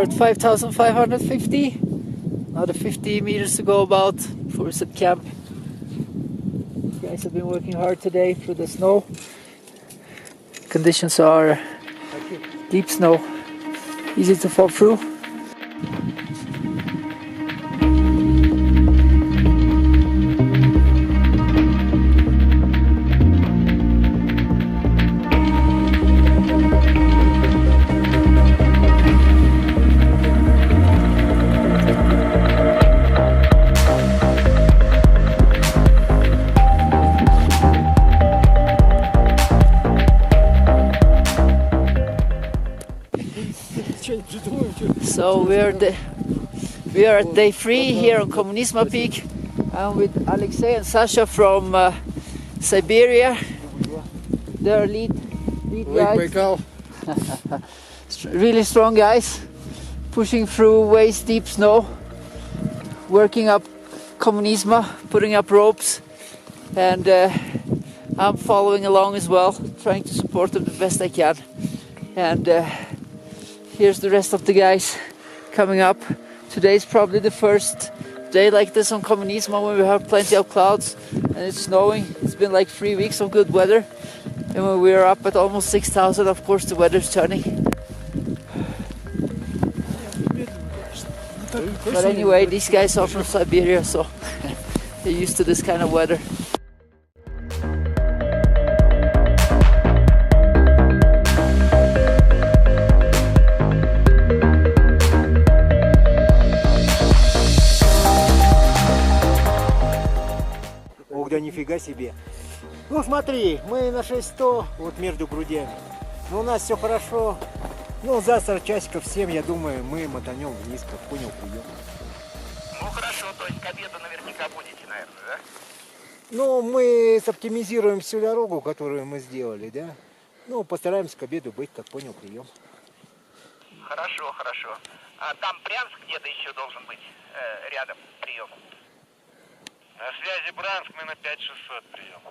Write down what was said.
We're at 5,550. Another 50 meters to go about before we set camp. These guys have been working hard today through the snow. Conditions are deep snow, easy to fall through. So we are at day 3 here on Kommunizma Peak. I'm with Alexei and Sasha from Siberia. They're lead guys. Really strong guys, pushing through waist deep snow, working up Kommunizma, putting up ropes, and I'm following along as well, trying to support them the best I can. And here's the rest of the guys coming up. Today's probably the first day like this on Kommunizma when we have plenty of clouds and it's snowing. It's been like 3 weeks of good weather, and when we are up at almost 6,000, of course the weather's turning. But anyway, these guys are from Siberia, so they're used to this kind of weather. Да нифига себе. Ну смотри, мы на 600, вот между грудями. Но у нас все хорошо. Ну завтра часиков 7, я думаю, мы мотанем вниз, как понял, прием. Ну хорошо, то есть к обеду наверняка будете, наверное, да? Ну мы оптимизируем всю дорогу, которую мы сделали, да? Ну постараемся к обеду быть, как понял, прием. Хорошо, хорошо. А там Брянск где-то еще должен быть рядом прием. На связи Брянск, мы на 5600 прием.